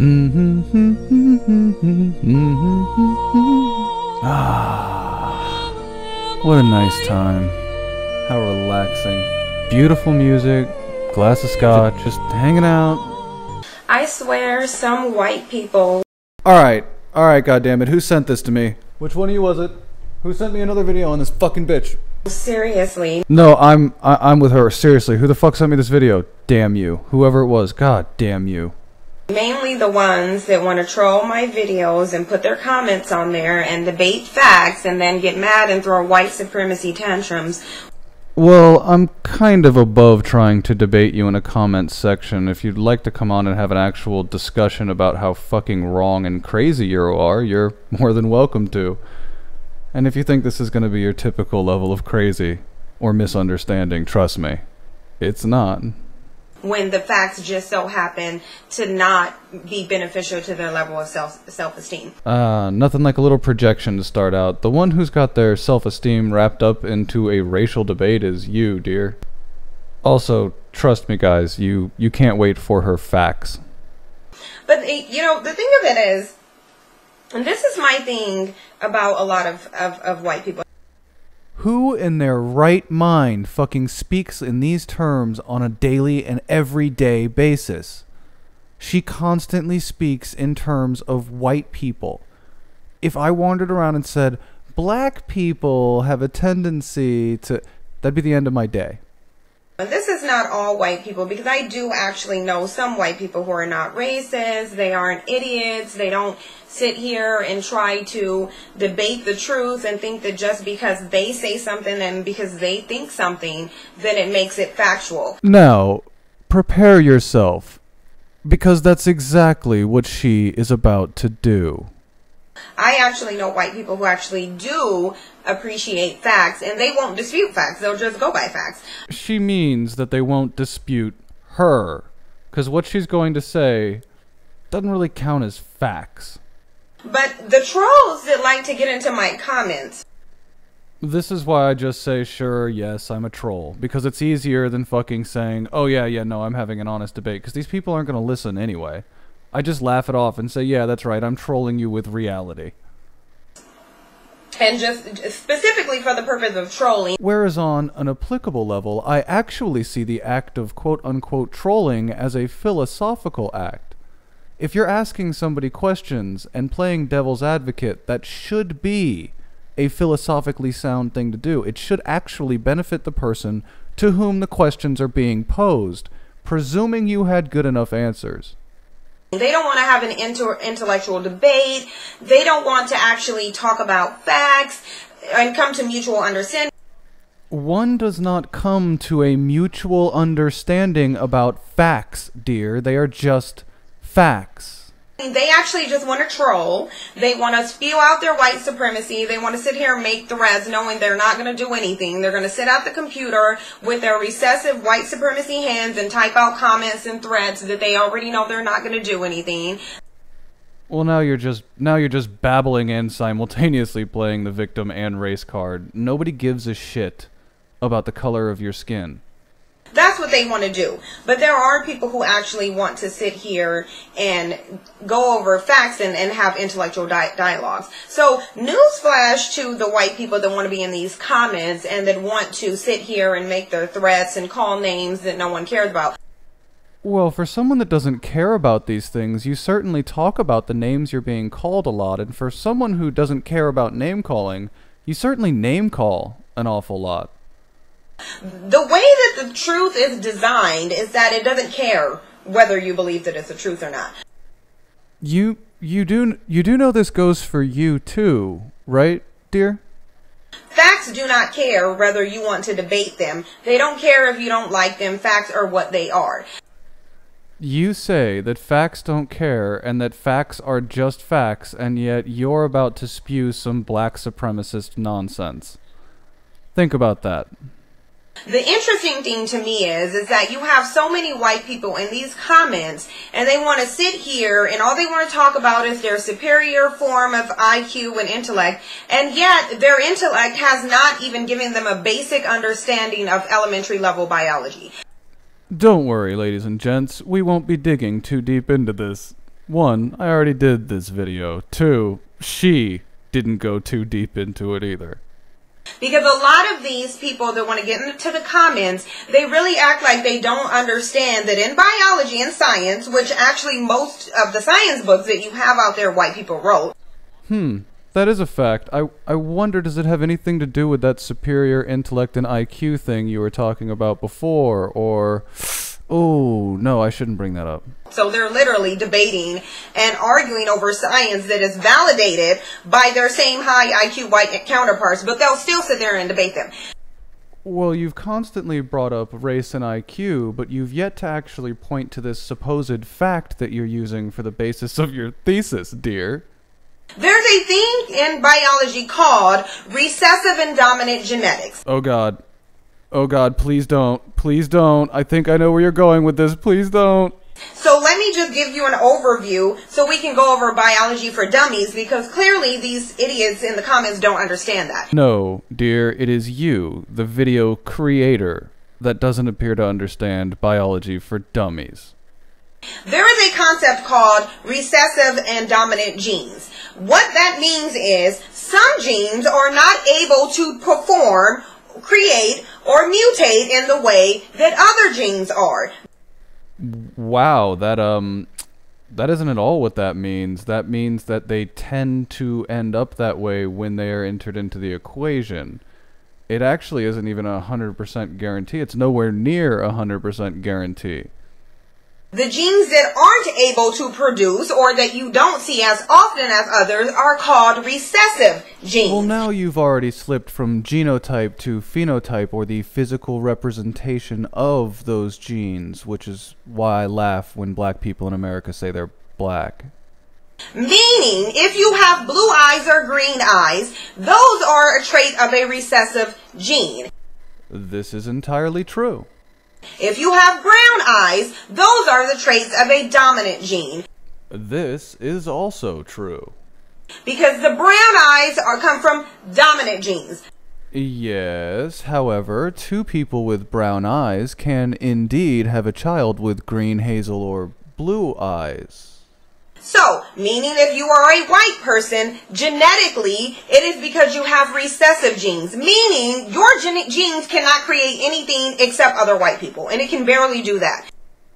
What a nice time. How relaxing. Beautiful music, glass of scotch, just hanging out. I swear some white people... Alright, goddammit, who sent this to me? Which one of you was it? Who sent me another video on this fucking bitch? Seriously. No, I'm with her. Seriously, who the fuck sent me this video? Damn you. Whoever it was, god damn you. Mainly the ones that want to troll my videos and put their comments on there and debate facts and then get mad and throw white supremacy tantrums. Well, I'm kind of above trying to debate you in a comments section. If you'd like to come on and have an actual discussion about how fucking wrong and crazy you are, you're more than welcome to. And if you think this is going to be your typical level of crazy or misunderstanding, trust me, it's not. When the facts just so happen to not be beneficial to their level of self-esteem. Nothing like a little projection to start out. The one who's got their self-esteem wrapped up into a racial debate is you, dear. Also, trust me guys, you can't wait for her facts. But, you know, the thing of it is, and this is my thing about a lot of white people. Who in their right mind fucking speaks in these terms on a daily and everyday basis? She constantly speaks in terms of white people. If I wandered around and said, black people have a tendency to... that'd be the end of my day. And this is not all white people, because I do actually know some white people who are not racist, they aren't idiots, they don't sit here and try to debate the truth and think that just because they say something and because they think something, then it makes it factual. Now, prepare yourself, because that's exactly what she is about to do. I actually know white people who actually do appreciate facts, and they won't dispute facts. They'll just go by facts. She means that they won't dispute her, because what she's going to say doesn't really count as facts. But the trolls that like to get into my comments... This is why I just say, sure, yes, I'm a troll. Because it's easier than fucking saying, oh yeah, no, I'm having an honest debate. Because these people aren't going to listen anyway. I just laugh it off and say, yeah, that's right, I'm trolling you with reality. And just specifically for the purpose of trolling. Whereas on an applicable level, I actually see the act of quote-unquote trolling as a philosophical act. If you're asking somebody questions and playing devil's advocate, that should be a philosophically sound thing to do. It should actually benefit the person to whom the questions are being posed, presuming you had good enough answers. They don't want to have an intellectual debate. They don't want to actually talk about facts and come to mutual understanding. One does not come to a mutual understanding about facts, dear. They are just facts. They actually just want to troll. They want to spew out their white supremacy. They want to sit here and make threads knowing they're not going to do anything. They're going to sit at the computer with their recessive white supremacy hands and type out comments and threads that they already know they're not going to do anything. Well, now you're just babbling and simultaneously playing the victim and race card. Nobody gives a shit about the color of your skin. That's what they want to do. But there are people who actually want to sit here and go over facts and have intellectual dialogues. So, newsflash to the white people that want to be in these comments and that want to sit here and make their threats and call names that no one cares about. Well, for someone that doesn't care about these things, you certainly talk about the names you're being called a lot. And for someone who doesn't care about name calling, you certainly name call an awful lot. The way that the truth is designed is that it doesn't care whether you believe that it's the truth or not. You do know this goes for you too, right, dear? Facts do not care whether you want to debate them. They don't care if you don't like them. Facts are what they are. You say that facts don't care and that facts are just facts, and yet you're about to spew some black supremacist nonsense. Think about that. The interesting thing to me is that you have so many white people in these comments and they want to sit here and all they want to talk about is their superior form of IQ and intellect, and yet their intellect has not even given them a basic understanding of elementary level biology. Don't worry, ladies and gents, we won't be digging too deep into this. 1, I already did this video. 2, she didn't go too deep into it either. Because a lot of these people that want to get into the comments, they really act like they don't understand that in biology and science, which actually most of the science books that you have out there, white people wrote. That is a fact. I wonder, does it have anything to do with that superior intellect and IQ thing you were talking about before, or... Oh, no, I shouldn't bring that up. So they're literally debating and arguing over science that is validated by their same high IQ white counterparts, but they'll still sit there and debate them. Well, you've constantly brought up race and IQ, but you've yet to actually point to this supposed fact that you're using for the basis of your thesis, dear. There's a thing in biology called recessive and dominant genetics. Oh, God. Oh, God, please don't. Please don't. I think I know where you're going with this. Please don't. So let me just give you an overview so we can go over biology for dummies, because clearly these idiots in the comments don't understand that. No, dear, it is you, the video creator, that doesn't appear to understand biology for dummies. There is a concept called recessive and dominant genes. What that means is some genes are not able to perform, create, or mutate in the way that other genes are. Wow, that isn't at all what that means. That means that they tend to end up that way when they are entered into the equation. It actually isn't even 100% guarantee. It's nowhere near 100% guarantee. The genes that aren't able to produce, or that you don't see as often as others, are called recessive genes. Well, now you've already slipped from genotype to phenotype, or the physical representation of those genes, which is why I laugh when black people in America say they're black. Meaning, if you have blue eyes or green eyes, those are a trait of a recessive gene. This is entirely true. If you have brown eyes, those are the traits of a dominant gene. This is also true. Because the brown eyes come from dominant genes. Yes, however, 2 people with brown eyes can indeed have a child with green, hazel, or blue eyes. So, meaning if you are a white person, genetically, it is because you have recessive genes. Meaning, your genes cannot create anything except other white people. And it can barely do that.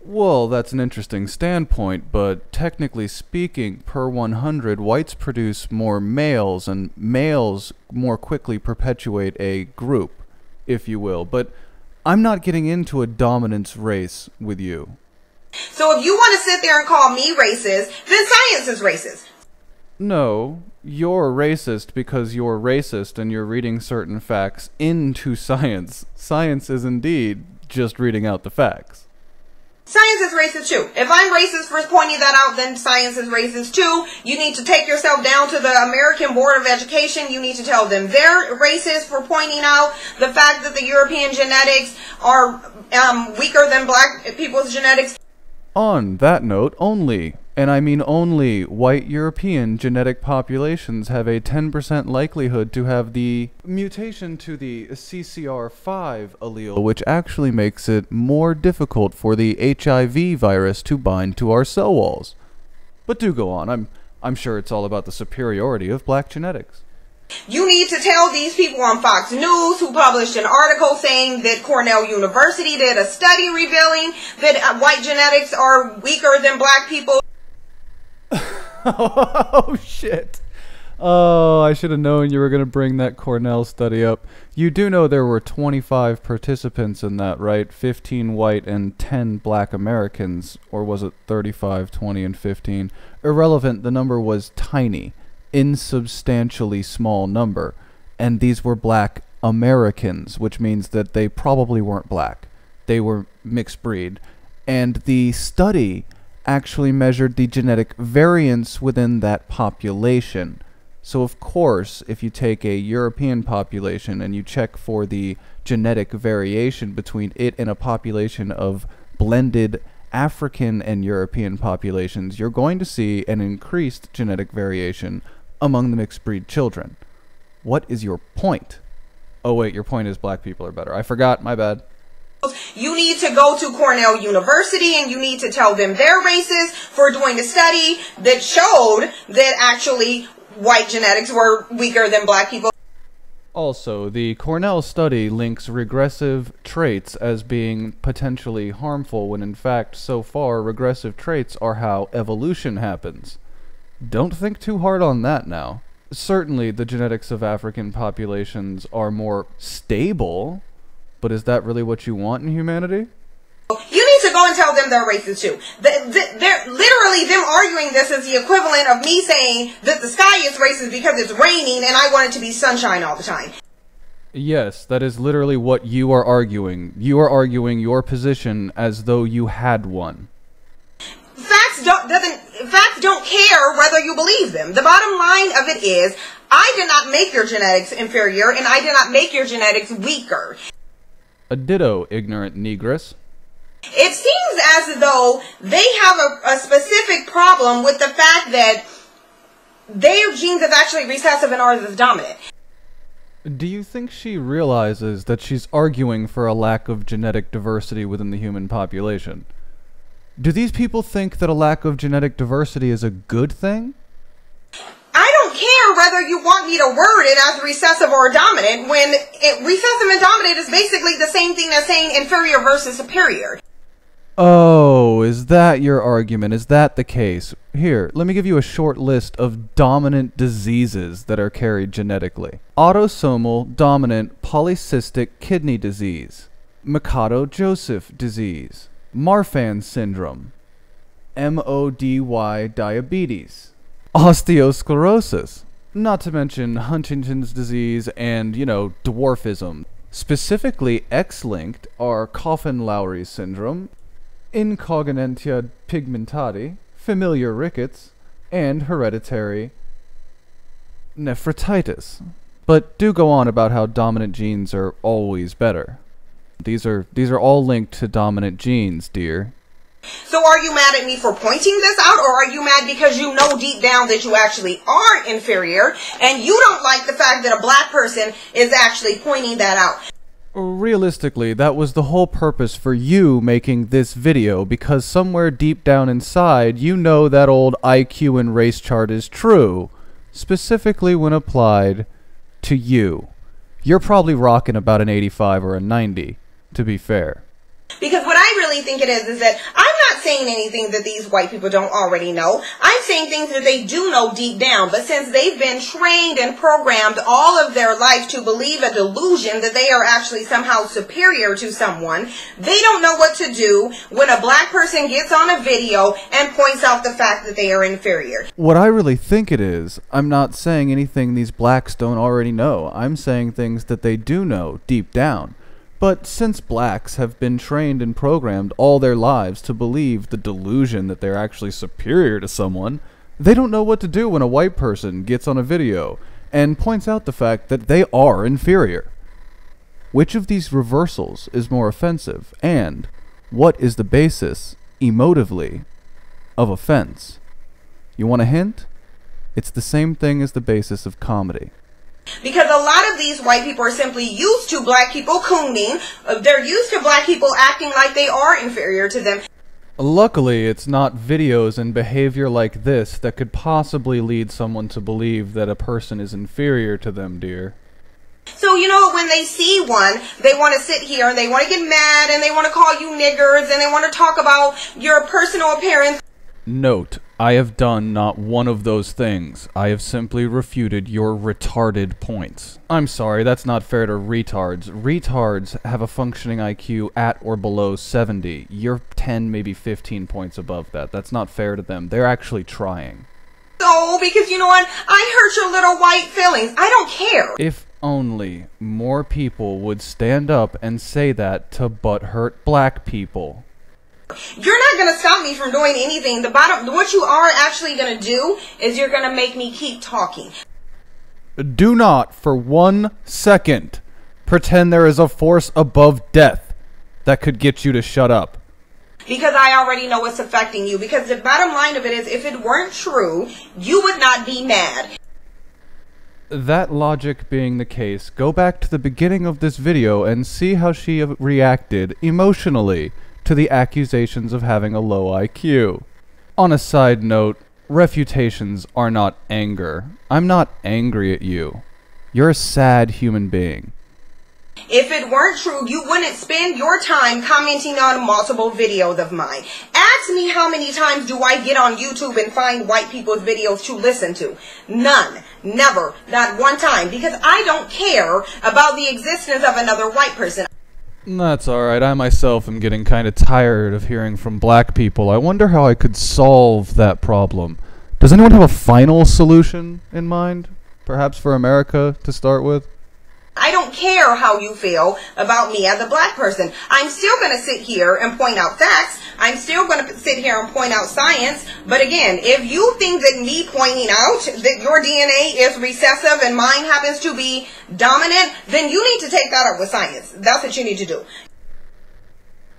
Well, that's an interesting standpoint, but technically speaking, per 100, whites produce more males, and males more quickly perpetuate a group, if you will. But I'm not getting into a dominance race with you. So if you want to sit there and call me racist, then science is racist. No, you're racist because you're racist and you're reading certain facts into science. Science is indeed just reading out the facts. Science is racist too. If I'm racist for pointing that out, then science is racist too. You need to take yourself down to the American Board of Education. You need to tell them they're racist for pointing out the fact that the European genetics are weaker than black people's genetics. On that note, only, and I mean only, white European genetic populations have a 10% likelihood to have the mutation to the CCR5 allele, which actually makes it more difficult for the HIV virus to bind to our cell walls. But do go on. I'm sure it's all about the superiority of black genetics. You need to tell these people on Fox News, who published an article saying that Cornell University did a study revealing that white genetics are weaker than black people. Oh, shit. Oh, I should have known you were going to bring that Cornell study up. You do know there were 25 participants in that, right? 15 white and 10 black Americans. Or was it 35, 20, and 15? Irrelevant, the number was tiny. Insubstantially small number, and these were black Americans, which means that they probably weren't black. They were mixed breed, and the study actually measured the genetic variance within that population. So of course, if you take a European population and you check for the genetic variation between it and a population of blended African and European populations, you're going to see an increased genetic variation among the mixed breed children. What is your point? Oh wait, your point is black people are better. I forgot, my bad. You need to go to Cornell University and you need to tell them their races for doing a study that showed that actually white genetics were weaker than black people. Also, the Cornell study links regressive traits as being potentially harmful when in fact, so far, regressive traits are how evolution happens. Don't think too hard on that now. Certainly, the genetics of African populations are more stable, but is that really what you want in humanity? You need to go and tell them they're racist too. They're literally, them arguing this is the equivalent of me saying that the sky is racist because it's raining and I want it to be sunshine all the time. Yes, that is literally what you are arguing. You are arguing your position as though you had one. Facts don't care whether you believe them. The bottom line of it is, I did not make your genetics inferior and I did not make your genetics weaker. A ditto, ignorant negress. It seems as though they have a specific problem with the fact that their genes is actually recessive and ours is dominant. Do you think she realizes that she's arguing for a lack of genetic diversity within the human population? Do these people think that a lack of genetic diversity is a good thing? I don't care whether you want me to word it as recessive or dominant when recessive and dominant is basically the same thing as saying inferior versus superior. Oh, is that your argument? Is that the case? Here, let me give you a short list of dominant diseases that are carried genetically. Autosomal dominant polycystic kidney disease, Mikado-Joseph disease, Marfan syndrome, MODY diabetes, osteosclerosis, not to mention Huntington's disease and, dwarfism. Specifically X-linked are Coffin-Lowry syndrome, incognitia pigmentati, familiar rickets, and hereditary nephritis. But do go on about how dominant genes are always better. These are all linked to dominant genes, dear. So are you mad at me for pointing this out, or are you mad because you know deep down that you actually are inferior and you don't like the fact that a black person is actually pointing that out? Realistically, that was the whole purpose for you making this video, because somewhere deep down inside, you know that old IQ and race chart is true, specifically when applied to you. You're probably rocking about an 85 or a 90, to be fair. Because what I really think it is that I'm not saying anything that these white people don't already know. I'm saying things that they do know deep down. But since they've been trained and programmed all of their life to believe a delusion that they are actually somehow superior to someone, they don't know what to do when a black person gets on a video and points out the fact that they are inferior. What I really think it is, I'm not saying anything these blacks don't already know. I'm saying things that they do know deep down. But since blacks have been trained and programmed all their lives to believe the delusion that they're actually superior to someone, they don't know what to do when a white person gets on a video and points out the fact that they are inferior. Which of these reversals is more offensive, and what is the basis, emotively, of offense? You want a hint? It's the same thing as the basis of comedy. Because a lot of these white people are simply used to black people cooning. They're used to black people acting like they are inferior to them. Luckily, it's not videos and behavior like this that could possibly lead someone to believe that a person is inferior to them, dear. So, when they see one, they want to sit here and they want to get mad and they want to call you niggers and they want to talk about your personal appearance. Note, I have done not one of those things. I have simply refuted your retarded points. I'm sorry, that's not fair to retards. Retards have a functioning IQ at or below 70. You're 10, maybe 15 points above that. That's not fair to them. They're actually trying. So, because you know what? I hurt your little white feelings. I don't care. If only more people would stand up and say that to butthurt black people. You're not going to stop me from doing anything. What you are actually going to do is you're going to make me keep talking. Do not, for 1 second, pretend there is a force above death that could get you to shut up. Because I already know what's affecting you. Because the bottom line of it is, if it weren't true, you would not be mad. That logic being the case, go back to the beginning of this video and see how she reacted emotionally to the accusations of having a low IQ. On a side note, refutations are not anger. I'm not angry at you. You're a sad human being. If it weren't true, you wouldn't spend your time commenting on multiple videos of mine. Ask me how many times do I get on YouTube and find white people's videos to listen to. None. Never. Not one time. Because I don't care about the existence of another white person. That's alright. I myself am getting kind of tired of hearing from black people. I wonder how I could solve that problem. Does anyone have a final solution in mind? Perhaps for America to start with? I don't care how you feel about me as a black person. I'm still going to sit here and point out facts. I'm still going to sit here and point out science. But again, if you think that me pointing out that your DNA is recessive and mine happens to be dominant, then you need to take that up with science. That's what you need to do.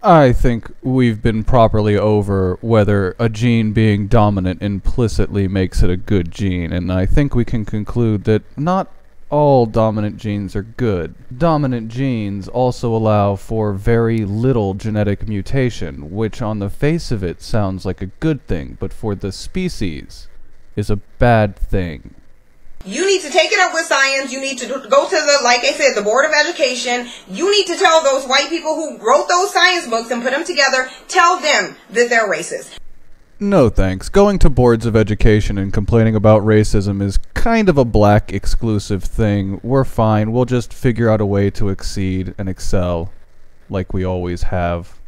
I think we've been properly over whether a gene being dominant implicitly makes it a good gene, and I think we can conclude that not all dominant genes are good. Dominant genes also allow for very little genetic mutation, which on the face of it sounds like a good thing, but for the species is a bad thing. You need to take it up with science. You need to go to the, like I said, the Board of Education. You need to tell those white people who wrote those science books and put them together, tell them that they're racist. No thanks. Going to boards of education and complaining about racism is kind of a black exclusive thing. We're fine. We'll just figure out a way to exceed and excel like we always have.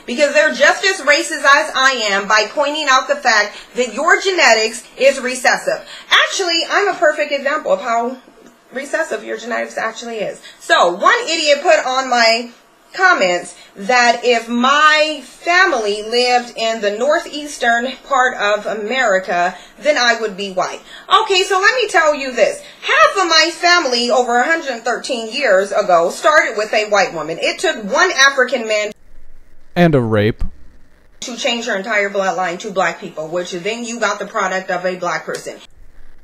Because they're just as racist as I am by pointing out the fact that your genetics is recessive. Actually, I'm a perfect example of how recessive your genetics actually is. So, one idiot put on my comments that if my family lived in the northeastern part of America, then I would be white. Okay, so let me tell you this. Half of my family over 113 years ago started with a white woman. It took one African man and a rape to change her entire bloodline to black people, which then you got the product of a black person.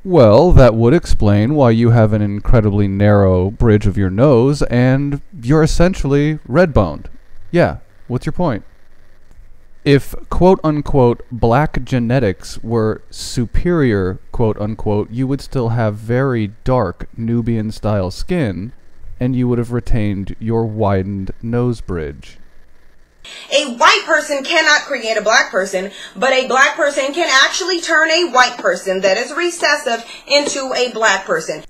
Well, that would explain why you have an incredibly narrow bridge of your nose and you're essentially red-boned. Yeah, what's your point? If quote-unquote black genetics were superior, quote-unquote, you would still have very dark Nubian-style skin and you would have retained your widened nose bridge. A white person cannot create a black person, but a black person can actually turn a white person that is recessive into a black person.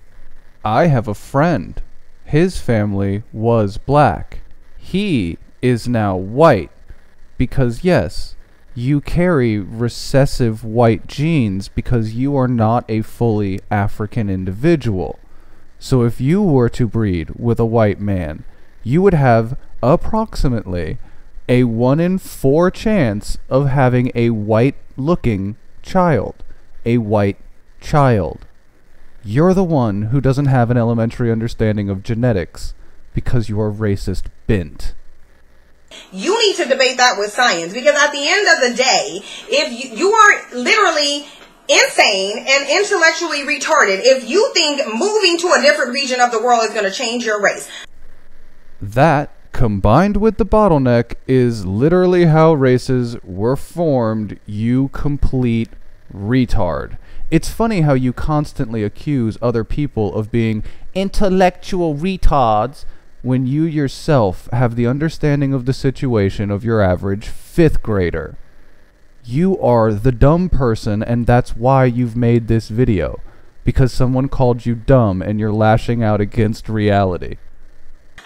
I have a friend. His family was black. He is now white. Because yes, you carry recessive white genes because you are not a fully African individual. So if you were to breed with a white man, you would have approximately a 1 in 4 chance of having a white-looking child. A white child. You're the one who doesn't have an elementary understanding of genetics because you are racist bent. You need to debate that with science, because at the end of the day, if you are literally insane and intellectually retarded if you think moving to a different region of the world is going to change your race. That, combined with the bottleneck, is literally how races were formed, you complete retard. It's funny how you constantly accuse other people of being intellectual retards when you yourself have the understanding of the situation of your average 5th grader. You are the dumb person, and that's why you've made this video. Because someone called you dumb and you're lashing out against reality.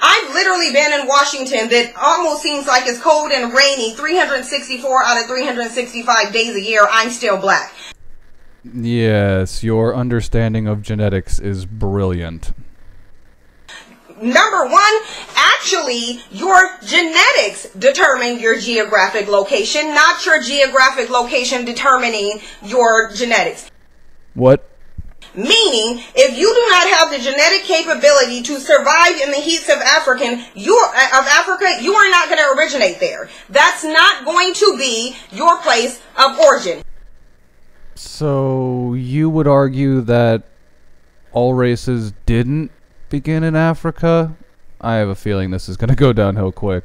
I've literally been in Washington that almost seems like it's cold and rainy 364 out of 365 days a year. I'm still black. Yes, your understanding of genetics is brilliant. Number one, actually, your genetics determine your geographic location, not your geographic location determining your genetics. What? Meaning, if you do not have the genetic capability to survive in the heats of Africa, you are not going to originate there. That's not going to be your place of origin. So, you would argue that all races didn't begin in Africa? I have a feeling this is going to go downhill quick.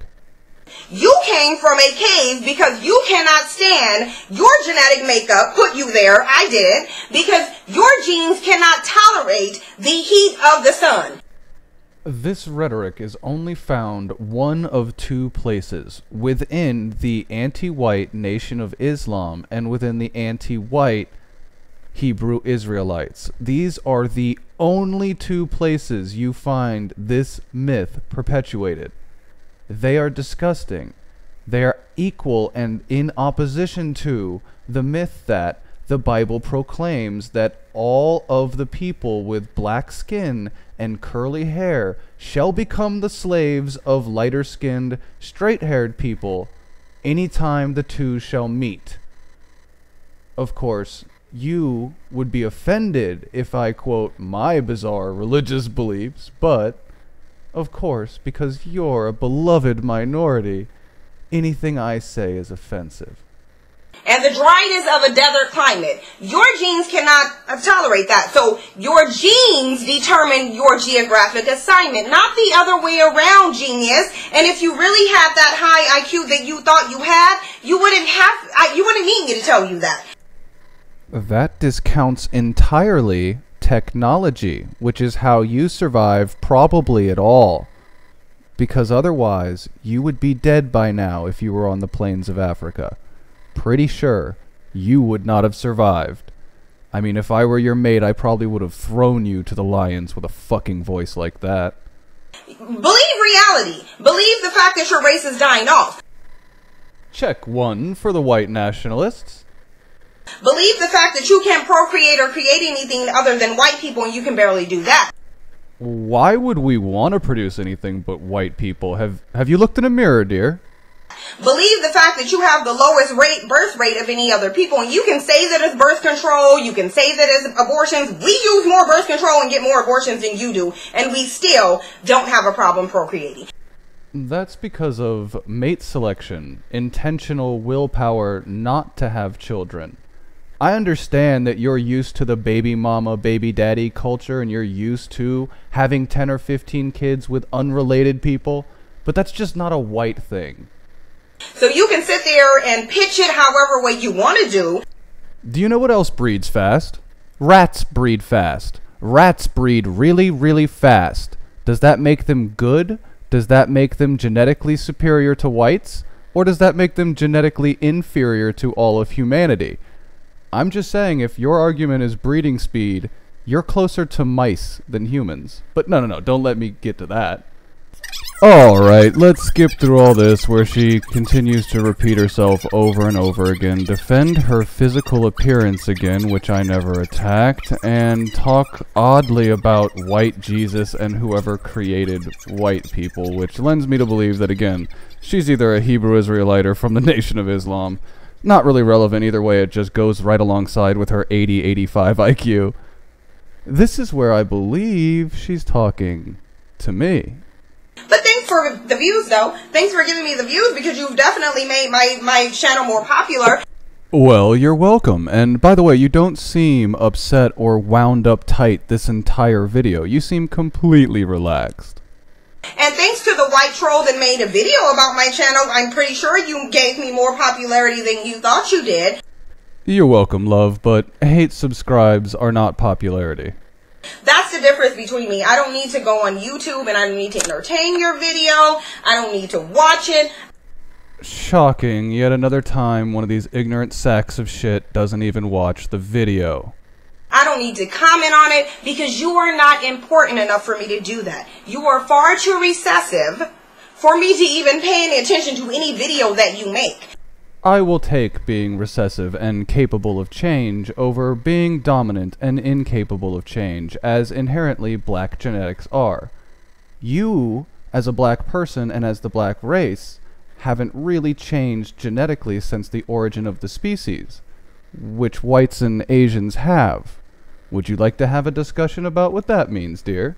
You came from a cave because you cannot stand your genetic makeup put you there. I did. Because your genes cannot tolerate the heat of the sun. This rhetoric is only found one of two places, within the anti-white Nation of Islam and within the anti-white Hebrew Israelites. These are the only two places you find this myth perpetuated. They are disgusting. They are equal and in opposition to the myth that the Bible proclaims that all of the people with black skin and curly hair shall become the slaves of lighter-skinned, straight-haired people anytime the two shall meet. Of course, you would be offended if I quote my bizarre religious beliefs, but of course, because you're a beloved minority, anything I say is offensive. And the dryness of a desert climate. Your genes cannot tolerate that. So your genes determine your geographic assignment, not the other way around, genius. And if you really had that high IQ that you thought you had, you wouldn't need me to tell you that. That discounts entirely technology, which is how you survive probably at all. Because otherwise, you would be dead by now if you were on the plains of Africa. Pretty sure you would not have survived. I mean, if I were your mate, I probably would have thrown you to the lions with a fucking voice like that. Believe reality. Believe the fact that your race is dying off. Check one for the white nationalists. Believe the fact that you can't procreate or create anything other than white people, and you can barely do that. Why would we want to produce anything but white people? Have you looked in a mirror, dear? Believe the fact that you have the lowest birth rate of any other people, and you can say that it's birth control, you can say that it's abortions. We use more birth control and get more abortions than you do, and we still don't have a problem procreating. That's because of mate selection, intentional willpower not to have children. I understand that you're used to the baby mama, baby daddy culture, and you're used to having 10 or 15 kids with unrelated people, but that's just not a white thing. So you can sit there and pitch it however way you want to do. Do you know what else breeds fast? Rats breed fast. Rats breed really, really fast. Does that make them good? Does that make them genetically superior to whites? Or does that make them genetically inferior to all of humanity? I'm just saying, if your argument is breeding speed, you're closer to mice than humans. But no, don't let me get to that. Alright, let's skip through all this where she continues to repeat herself over and over again, defend her physical appearance again, which I never attacked, and talk oddly about white Jesus and whoever created white people, which lends me to believe that, again, she's either a Hebrew Israelite or from the Nation of Islam. Not really relevant either way, it just goes right alongside with her 80-85 IQ. This is where I believe she's talking to me. But thanks for the views, though. Thanks for giving me the views, because you've definitely made my channel more popular. Well, you're welcome. And by the way, you don't seem upset or wound up tight this entire video. You seem completely relaxed. And thanks to the white troll that made a video about my channel, I'm pretty sure you gave me more popularity than you thought you did. You're welcome, love, but hate subscribes are not popularity. That's the difference between me. I don't need to go on YouTube and I don't need to entertain your video. I don't need to watch it. Shocking. Yet another time one of these ignorant sacks of shit doesn't even watch the video. I don't need to comment on it because you are not important enough for me to do that. You are far too recessive for me to even pay any attention to any video that you make. I will take being recessive and capable of change over being dominant and incapable of change, as inherently black genetics are. You, as a black person and as the black race, haven't really changed genetically since the origin of the species, which whites and Asians have. Would you like to have a discussion about what that means, dear?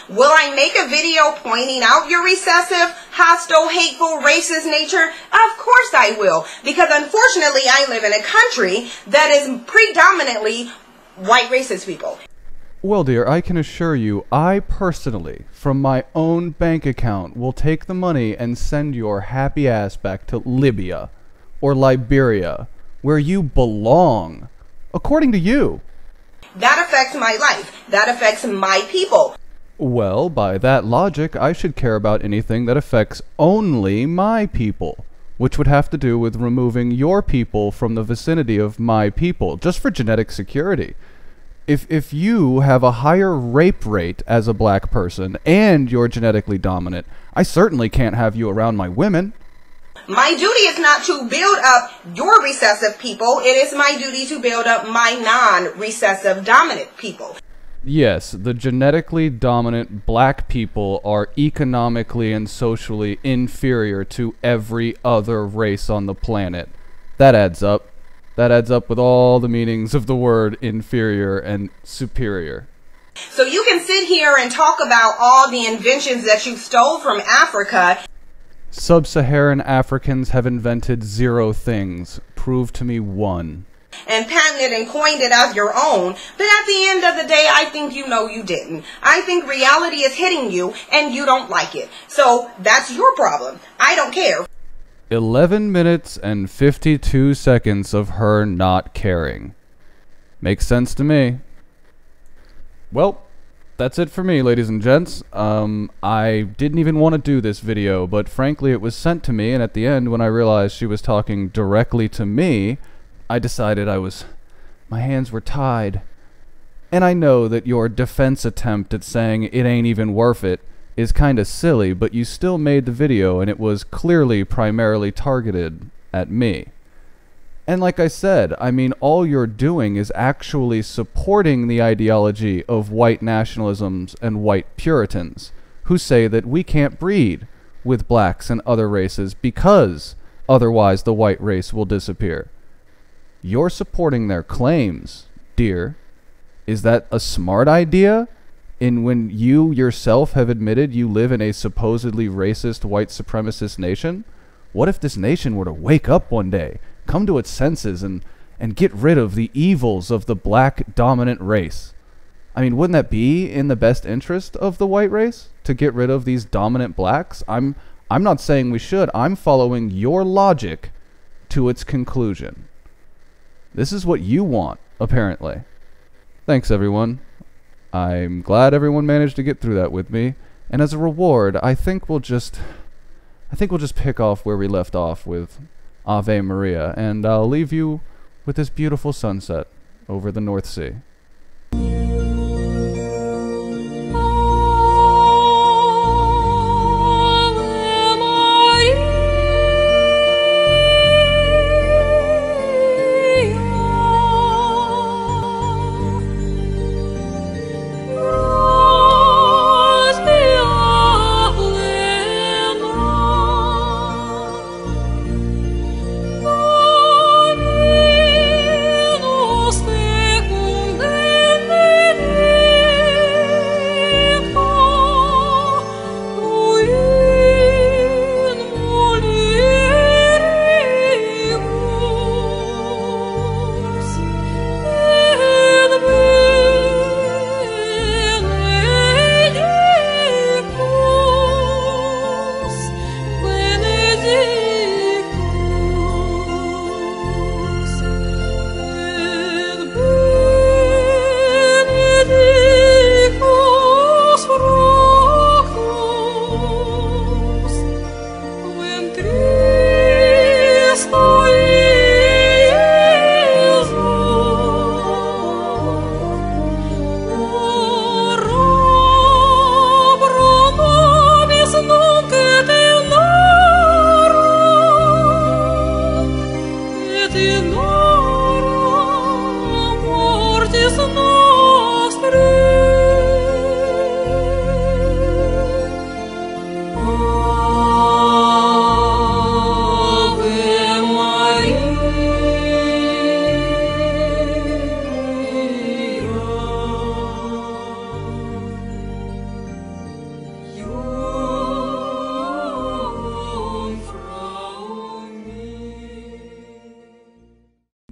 Will I make a video pointing out your recessive, hostile, hateful, racist nature? Of course I will, because unfortunately I live in a country that is predominantly white racist people. Well, dear, I can assure you, I personally, from my own bank account, will take the money and send your happy ass back to Libya or Liberia, where you belong, according to you. That affects my life. That affects my people. Well, by that logic, I should care about anything that affects only my people, which would have to do with removing your people from the vicinity of my people, just for genetic security. If you have a higher rape rate as a black person and you're genetically dominant, I certainly can't have you around my women. My duty is not to build up your recessive people. It is my duty to build up my non-recessive dominant people. Yes, the genetically dominant black people are economically and socially inferior to every other race on the planet. That adds up. That adds up with all the meanings of the word inferior and superior. So you can sit here and talk about all the inventions that you stole from Africa. Sub-Saharan Africans have invented 0 things. Prove to me 1. And patented and coined it as your own. But at the end of the day, I think you know you didn't. I think reality is hitting you and you don't like it. So that's your problem. I don't care. 11 minutes and 52 seconds of her not caring. Makes sense to me. Well, that's it for me, ladies and gents. I didn't even want to do this video, but frankly it was sent to me, and at the end, when I realized she was talking directly to me, I decided my hands were tied. And I know that your defense attempt at saying it ain't even worth it is kinda silly, but you still made the video, and it was clearly primarily targeted at me. And like I said, I mean, all you're doing is actually supporting the ideology of white nationalisms and white Puritans, who say that we can't breed with blacks and other races because otherwise the white race will disappear. You're supporting their claims, dear. Is that a smart idea? In when you yourself have admitted you live in a supposedly racist white supremacist nation? What if this nation were to wake up one day, come to its senses, and get rid of the evils of the black dominant race? I mean, wouldn't that be in the best interest of the white race, to get rid of these dominant blacks? I'm not saying we should. I'm following your logic to its conclusion. This is what you want, apparently. Thanks, everyone. I'm glad everyone managed to get through that with me, and as a reward, I think we'll just pick off where we left off with Ave Maria, and I'll leave you with this beautiful sunset over the North Sea.